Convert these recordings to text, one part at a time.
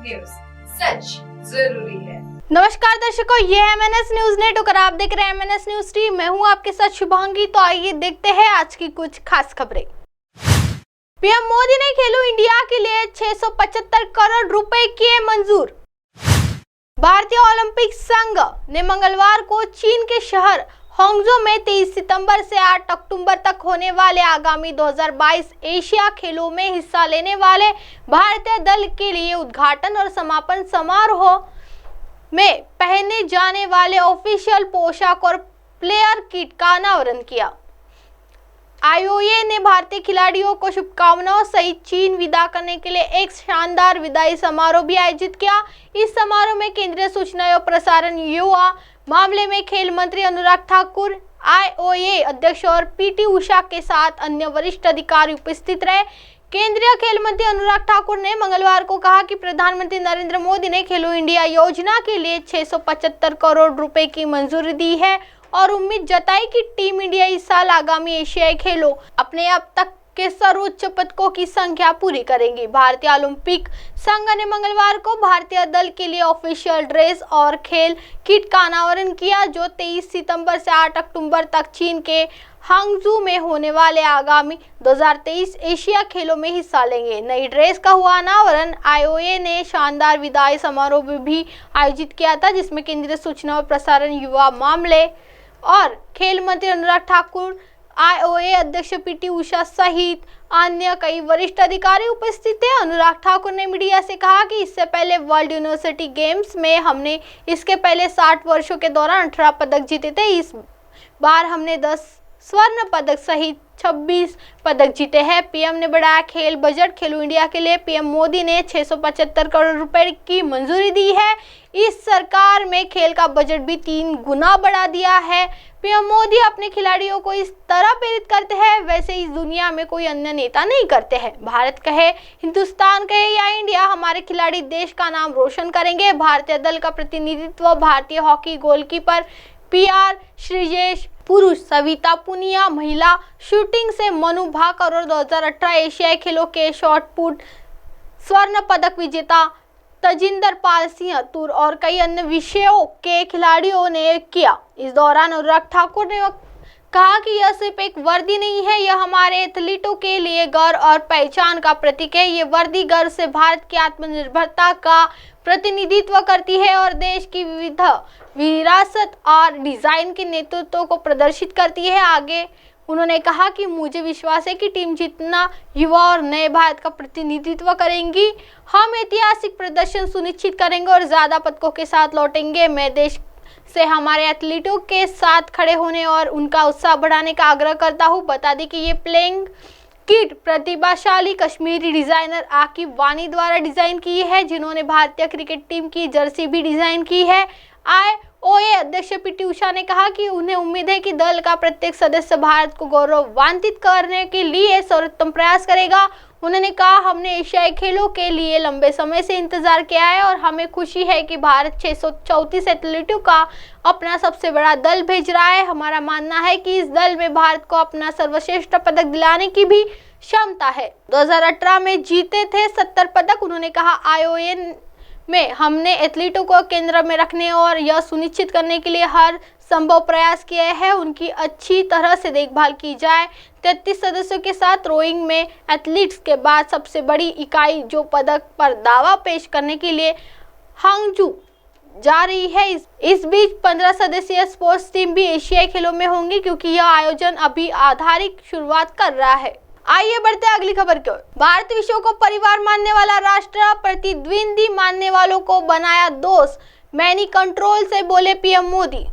News, सच जरूरी है। नमस्कार दर्शकों, ये है MNS न्यूज नेटवर्क और आप देख रहे हैं MNS न्यूज टीम। मैं हूं आपके साथ शुभांगी। तो आइए देखते हैं आज की कुछ खास खबरें। पीएम मोदी ने खेलो इंडिया के लिए 675 करोड़ रुपए किए मंजूर। भारतीय ओलंपिक संघ ने मंगलवार को चीन के शहर हांगझो में 23 सितंबर से 8 अक्टूबर तक होने वाले आगामी 2022 एशिया खेलों में हिस्सा लेने वाले भारतीय दल के लिए उद्घाटन और समापन समारोह में पहने जाने वाले ऑफिशियल पोशाक और प्लेयर किट का अनावरण किया। आईओए ने भारतीय खिलाड़ियों को शुभकामनाओं सहित चीन विदा करने के लिए एक शानदार विदाई समारोह भी आयोजित किया। इस समारोह में केंद्रीय सूचना एवं प्रसारण, युवा मामले में खेल मंत्री अनुराग ठाकुर, आईओए अध्यक्ष और पीटी उषा के साथ अन्य वरिष्ठ अधिकारी उपस्थित रहे। केंद्रीय खेल मंत्री अनुराग ठाकुर ने मंगलवार को कहा कि प्रधानमंत्री नरेंद्र मोदी ने खेलो इंडिया योजना के लिए 675 करोड़ रुपए की मंजूरी दी है और उम्मीद जताई कि टीम इंडिया इस साल आगामी एशियाई खेलों अपने अब तक के सर्वोच्च पदकों की संख्या पूरी करेंगी। भारतीय ओलंपिक संघ ने मंगलवार को भारतीय दल के लिए ऑफिशियल ड्रेस और खेल किट का अनावरण किया, जो 23 सितंबर से 8 अक्टूबर तक चीन के हांगझू में होने वाले आगामी 2023 एशिया खेलों में हिस्सा लेंगे। नई ड्रेस का हुआ अनावरण आईओए ने शानदार विदाई समारोह भी आयोजित किया था, जिसमें केंद्रीय सूचना और प्रसारण, युवा मामले और खेल मंत्री अनुराग ठाकुर, आईओए अध्यक्ष पीटी उषा सहित अन्य कई वरिष्ठ अधिकारी उपस्थित थे। अनुराग ठाकुर ने मीडिया से कहा कि इससे पहले वर्ल्ड यूनिवर्सिटी गेम्स में हमने इसके पहले 60 वर्षों के दौरान 18 पदक जीते थे। इस बार हमने 10 स्वर्ण पदक सहित 26 पदक जीते हैं। पीएम ने बढ़ाया खेल बजट। खेलो इंडिया के लिए पीएम मोदी ने 675 करोड़ रुपए की मंजूरी दी है। इस सरकार में खेल का बजट भी 3 गुना बढ़ा दिया है। पीएम मोदी अपने खिलाड़ियों को इस तरह प्रेरित करते हैं, वैसे इस दुनिया में कोई अन्य नेता नहीं करते हैं। भारत कहे, हिंदुस्तान कहे या इंडिया, हमारे खिलाड़ी देश का नाम रोशन करेंगे। भारतीय दल का प्रतिनिधित्व भारतीय हॉकी गोलकीपर PR श्रीजेश, पुरुष सविता पुनिया, महिला शूटिंग से मनु भाकर और 2018 एशियाई खेलों के शॉट पुट स्वर्ण पदक विजेता तजिंदर पाल सिंह तुर और कई अन्य विषयों के खिलाड़ियों ने किया। इस दौरान अनुराग ठाकुर ने कहा कि यह सिर्फ एक वर्दी नहीं है, यह हमारे एथलीटों के लिए गर्व और पहचान का प्रतीक है। ये वर्दी गर्व से भारत की आत्मनिर्भरता का प्रतिनिधित्व करती है और देश की विविध विरासत और डिजाइन के नेतृत्व को प्रदर्शित करती है। आगे उन्होंने कहा कि मुझे विश्वास है कि टीम जितना युवा और नए भारत का प्रतिनिधित्व करेंगी। हम ऐतिहासिक प्रदर्शन सुनिश्चित करेंगे और ज्यादा पदकों के साथ लौटेंगे। मैं देश से हमारे एथलीटों के साथ खड़े होने और उनका उत्साह बढ़ाने का आग्रह करता हूं। बता दें कि ये प्लेइंग किट प्रतिभाशाली कश्मीरी डिजाइनर आकिब वानी द्वारा डिजाइन की है, जिन्होंने भारतीय क्रिकेट टीम की जर्सी भी डिजाइन की है। आईओए अध्यक्ष पीटी उषा ने कहा कि उन्हें उम्मीद है कि दल का प्रत्येक सदस्य भारत को गौरवान्वित करने के लिए सर्वोत्तम प्रयास करेगा। उन्होंने कहा, हमने एशियाई खेलों के लिए लंबे समय से इंतजार किया है और हमें खुशी है कि भारत 634 एथलीटों का अपना सबसे बड़ा दल भेज रहा है। हमारा मानना है कि इस दल में भारत को अपना सर्वश्रेष्ठ पदक दिलाने की भी क्षमता है। 2018 में जीते थे 70 पदक। उन्होंने कहा, आईओए में हमने एथलीटों को केंद्र में रखने और यह सुनिश्चित करने के लिए हर संभव प्रयास किए हैं उनकी अच्छी तरह से देखभाल की जाए। 33 सदस्यों के साथ रोइंग में एथलीट्स के बाद सबसे बड़ी इकाई जो पदक पर दावा पेश करने के लिए हांगझू जा रही है। इस बीच 15 सदस्यीय स्पोर्ट्स टीम भी एशियाई खेलों में होंगी, क्योंकि यह आयोजन अभी आधिकारिक शुरुआत कर रहा है। आइए बढ़ते हैं अगली खबर की ओर। भारत विश्व को परिवार मानने वाला राष्ट्र, प्रतिद्वंदी मानने वालों को बनाया दोस्त, मैनी कंट्रोल से बोले पीएम मोदी।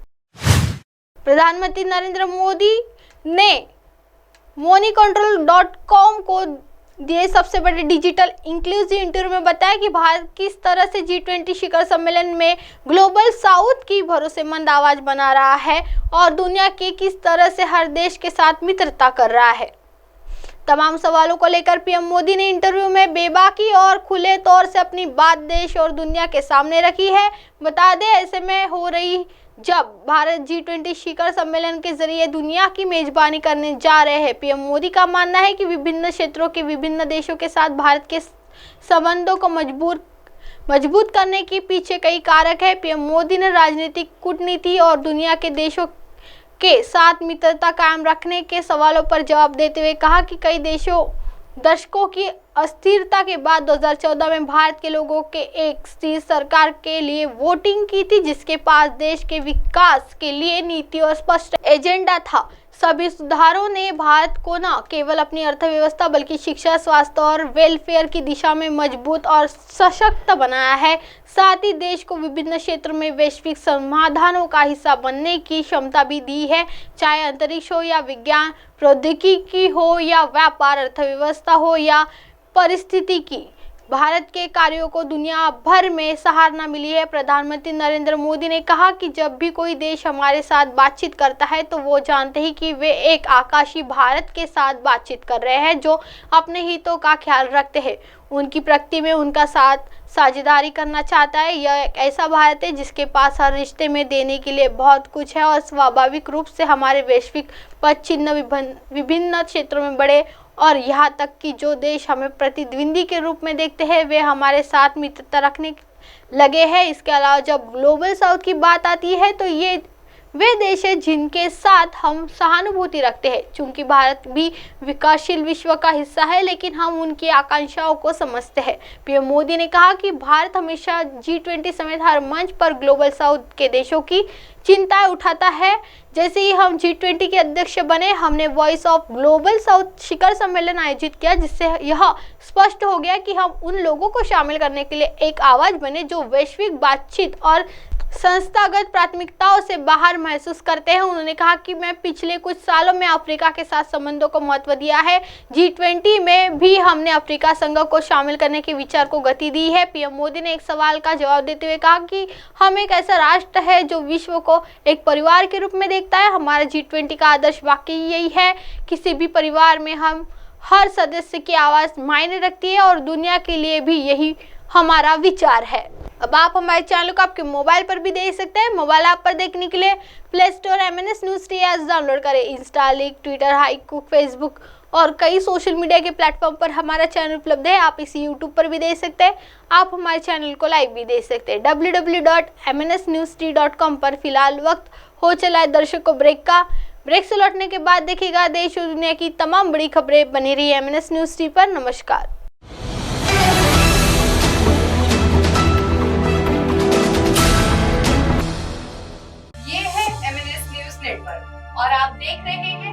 प्रधानमंत्री नरेंद्र मोदी ने moneycontrol.com को दिए सबसे बड़े डिजिटल इंक्लूसिव इंटरव्यू में बताया कि भारत किस तरह से G20 शिखर सम्मेलन में ग्लोबल साउथ की भरोसेमंद आवाज बना रहा है और दुनिया के किस तरह से हर देश के साथ मित्रता कर रहा है। तमाम सवालों को लेकर पीएम मोदी ने इंटरव्यू में बेबाकी और खुले तौर से अपनी बात देश और दुनिया के सामने रखी है। बता दें, ऐसे में हो रही जब भारत G20 शिखर सम्मेलन के जरिए दुनिया की मेजबानी करने जा रहे हैं। पीएम मोदी का मानना है कि विभिन्न क्षेत्रों के विभिन्न देशों के साथ भारत के संबंधों को मजबूत करने के पीछे कई कारक है। पीएम मोदी ने राजनीतिक, कूटनीति और दुनिया के देशों के साथ मित्रता कायम रखने के सवालों पर जवाब देते हुए कहा कि कई दशकों की अस्थिरता के बाद 2014 में भारत के लोगों के एक स्थिर सरकार के लिए वोटिंग की थी, जिसके पास देश के विकास के लिए नीति और स्पष्ट एजेंडा था। सभी सुधारों ने भारत को न केवल अपनी अर्थव्यवस्था बल्कि शिक्षा, स्वास्थ्य और वेलफेयर की दिशा में मजबूत और सशक्त बनाया है। साथ ही देश को विभिन्न क्षेत्रों में वैश्विक समाधानों का हिस्सा बनने की क्षमता भी दी है, चाहे अंतरिक्ष हो या विज्ञान प्रौद्योगिकी हो या व्यापार, अर्थव्यवस्था हो या परिस्थितिकी। भारत के कार्यों को दुनिया भर में सराहना मिली है। प्रधानमंत्री नरेंद्र मोदी ने कहा कि जब भी कोई देश हमारे साथ बातचीत करता है तो वो जानते ही कि वे एक आकाशीय भारत के साथ बातचीत कर रहे हैं जो अपने हितों का ख्याल रखते हैं, उनकी प्रगति में उनका साथ साझेदारी करना चाहता है। यह एक ऐसा भारत है जिसके पास हर रिश्ते में देने के लिए बहुत कुछ है और स्वाभाविक रूप से हमारे वैश्विक पद चिन्ह विभिन्न क्षेत्रों में बड़े और यहाँ तक कि जो देश हमें प्रतिद्वंदी के रूप में देखते हैं वे हमारे साथ मित्रता रखने लगे हैं। इसके अलावा जब ग्लोबल साउथ की बात आती है तो ये वे देश हैं जिनके साथ हम सहानुभूति रखते हैं। चूंकि भारत भी विकासशील विश्व का हिस्सा है लेकिन हम उनकी आकांक्षाओं को समझते हैं। पीएम मोदी ने कहा कि भारत हमेशा G20 समेत हर मंच पर ग्लोबल साउथ के देशों की चिंताएं उठाता है। जैसे ही हम G20 के अध्यक्ष बने, हमने वॉइस ऑफ ग्लोबल साउथ शिखर सम्मेलन आयोजित किया, जिससे यह स्पष्ट हो गया कि हम उन लोगों को शामिल करने के लिए एक आवाज बने जो वैश्विक बातचीत और संस्थागत प्राथमिकताओं से बाहर महसूस करते हैं। उन्होंने कहा कि मैं पिछले कुछ सालों में अफ्रीका के साथ संबंधों को महत्व दिया है। G20 में भी हमने अफ्रीका संघ को शामिल करने के विचार को गति दी है। पीएम मोदी ने एक सवाल का जवाब देते हुए कहा कि हम एक ऐसा राष्ट्र है जो विश्व को एक परिवार के रूप में देखता है। हमारा G20 का आदर्श वाकई यही है। किसी भी परिवार में हम हर सदस्य की आवाज़ मायने रखती है और दुनिया के लिए भी यही हमारा विचार है। अब आप हमारे चैनल को आपके मोबाइल पर भी देख सकते हैं। मोबाइल ऐप पर देखने के लिए play store MNS news T app download करें। इंस्टा, लिंक, ट्विटर, हाइकूक, फेसबुक और कई सोशल मीडिया के प्लेटफॉर्म पर हमारा चैनल उपलब्ध है। आप इसी यूट्यूब पर भी देख सकते हैं। आप हमारे चैनल को लाइव भी देख सकते हैं। www.mnsnewst.com पर फिलहाल वक्त हो चला है दर्शकों ब्रेक का। ब्रेक से लौटने के बाद देखिएगा देश और दुनिया की तमाम बड़ी खबरें। बनी रही MNS न्यूज़ टी पर। नमस्कार। ये है MNS न्यूज़ नेटवर्क और आप देख रहे हैं